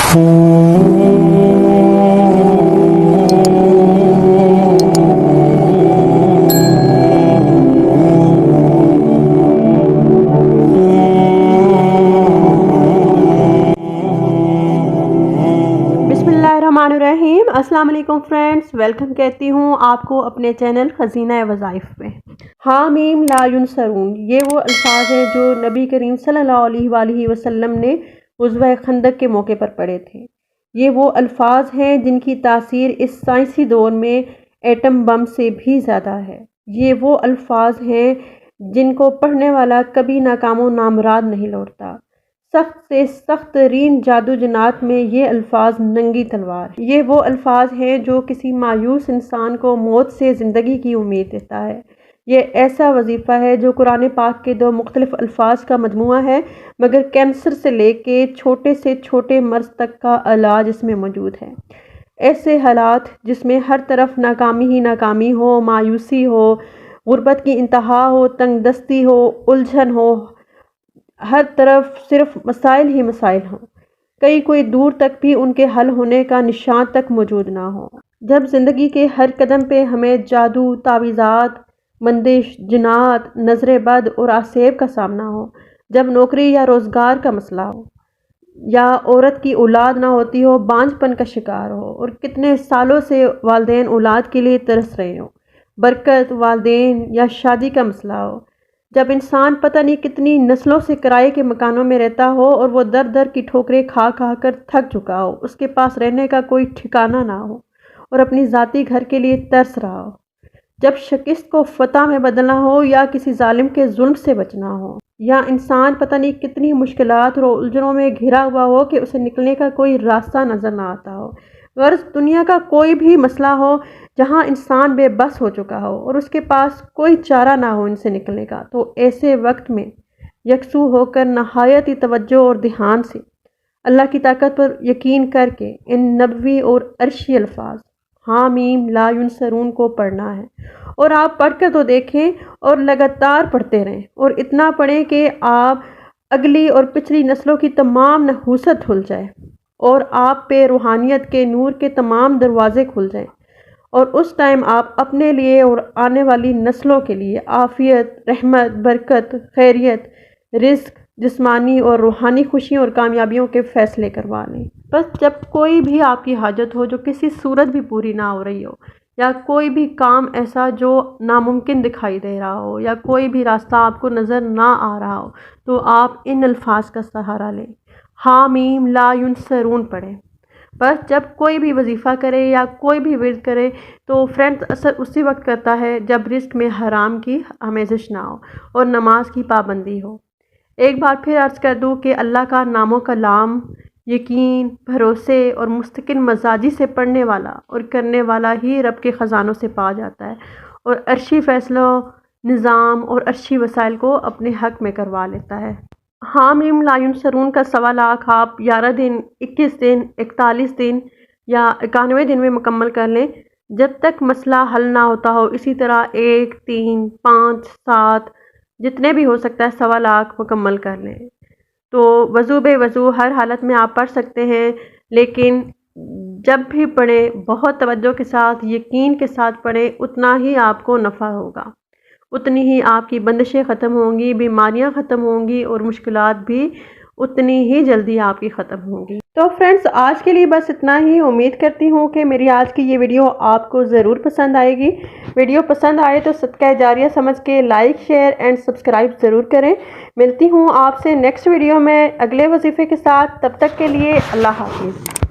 बिस्मिल्लाहिर्रहमानिर्रहीम। अस्सलाम वालेकुम फ्रेंड्स, वेलकम कहती हूँ आपको अपने चैनल खजीना वज़ाइफ पे। हामीम ला युनसरून, ये वो अल्फाज हैं जो नबी करीम सल्लल्लाहु अलैहि वसल्लम ने ग़ज़वा खंदक के मौके पर पढ़े थे। ये वो अल्फाज हैं जिनकी तासीर इस साइंसी दौर में एटम बम से भी ज़्यादा है। ये वो अल्फाज हैं जिनको पढ़ने वाला कभी नाकामो नामराद नहीं लौटता। सख्त से सख्त तरीन जादू जनात में ये अल्फाज नंगी तलवार। ये वो अल्फाज हैं जो किसी मायूस इंसान को मौत से ज़िंदगी की उम्मीद देता है। ये ऐसा वजीफ़ा है जो कुरान पाक के दो मुख्तलिफ अल्फाज का मजमुआ है, मगर कैंसर से लेके छोटे से छोटे मर्ज़ तक का इलाज इसमें मौजूद है। ऐसे हालात जिसमें हर तरफ नाकामी ही नाकामी हो, मायूसी हो, गुर्बत की इंतहा हो, तंगदस्ती हो, उलझन हो, हर तरफ सिर्फ मसाइल ही मसाइल हों, कोई दूर तक भी उनके हल होने का निशान तक मौजूद ना हो। जब ज़िंदगी के हर कदम पे हमें जादू, तावीज़ात, बंदिश, जिनात, नज़र बद और आसेब का सामना हो, जब नौकरी या रोज़गार का मसला हो, या औरत की औलाद ना होती हो, बांझपन का शिकार हो, और कितने सालों से वालिदैन औलाद के लिए तरस रहे हो, बरकत, वालिदैन या शादी का मसला हो, जब इंसान पता नहीं कितनी नस्लों से किराए के मकानों में रहता हो और वो दर दर की ठोकरें खा खा कर थक चुका हो, उसके पास रहने का कोई ठिकाना ना हो और अपनी ज़ाती घर के लिए तरस रहा हो, जब शिकस्त को फतह में बदलना हो या किसी जालिम के जुल्म से बचना हो, या इंसान पता नहीं कितनी मुश्किलात और उलझनों में घिरा हुआ हो कि उसे निकलने का कोई रास्ता नज़र ना आता हो। गर्ज दुनिया का कोई भी मसला हो जहां इंसान बेबस हो चुका हो और उसके पास कोई चारा ना हो इनसे निकलने का, तो ऐसे वक्त में यकसू होकर नहायत ही तवज्जो और ध्यान से अल्लाह की ताकत पर यकीन करके इन नबवी और अर्शी अल्फाज हामीम ला युनसरून को पढ़ना है। और आप पढ़कर तो देखें और लगातार पढ़ते रहें, और इतना पढ़ें कि आप अगली और पिछली नस्लों की तमाम नहूसत खुल जाए और आप पे रूहानियत के नूर के तमाम दरवाज़े खुल जाएं, और उस टाइम आप अपने लिए और आने वाली नस्लों के लिए आफ़ियत, रहमत, बरकत, खैरियत, रिज़्क, जिस्मानी और रूहानी खुशियों और कामयाबियों के फ़ैसले करवा लें। बस जब कोई भी आपकी हाजत हो जो किसी सूरत भी पूरी ना हो रही हो, या कोई भी काम ऐसा जो नामुमकिन दिखाई दे रहा हो, या कोई भी रास्ता आपको नज़र ना आ रहा हो, तो आप इन अल्फाज का सहारा लें। हामीम ला युनसरून पढ़ें। बस जब कोई भी वजीफ़ा करे या कोई भी विर्द करे तो फ्रेंड्स असर उसी वक्त करता है जब रिस्क में हराम की आमेज़श ना हो और नमाज की पाबंदी हो। एक बार फिर अर्ज़ कर दूँ कि अल्लाह का नामो कलाम यकीन, भरोसे और मुस्तकिल मजाजी से पढ़ने वाला और करने वाला ही रब के ख़जानों से पा जाता है और अर्शी फ़ैसलों, निज़ाम और अर्शी वसाइल को अपने हक़ में करवा लेता है। हामीम ला युनसरून का 1.25 लाख आप 11 दिन, 21 दिन, 41 दिन या 91 दिन में मुकम्मल कर लें, जब तक मसला हल ना होता हो। इसी तरह 1, 3, 5, 7 जितने भी हो सकता है 1.25 लाख मुकम्मल कर लें। तो वज़ू बेवज़ू हर हालत में आप पढ़ सकते हैं, लेकिन जब भी पढ़ें बहुत तवज्जो के साथ, यकीन के साथ पढ़ें, उतना ही आपको नफ़ा होगा, उतनी ही आपकी बंदिशें ख़त्म होंगी, बीमारियां ख़त्म होंगी और मुश्किलात भी उतनी ही जल्दी आपकी ख़त्म होंगी। तो फ्रेंड्स आज के लिए बस इतना ही। उम्मीद करती हूँ कि मेरी आज की ये वीडियो आपको ज़रूर पसंद आएगी। वीडियो पसंद आए तो सदका जारिया समझ के लाइक, शेयर एंड सब्सक्राइब ज़रूर करें। मिलती हूँ आपसे नेक्स्ट वीडियो में अगले वजीफ़े के साथ। तब तक के लिए अल्लाह हाफ़िज़।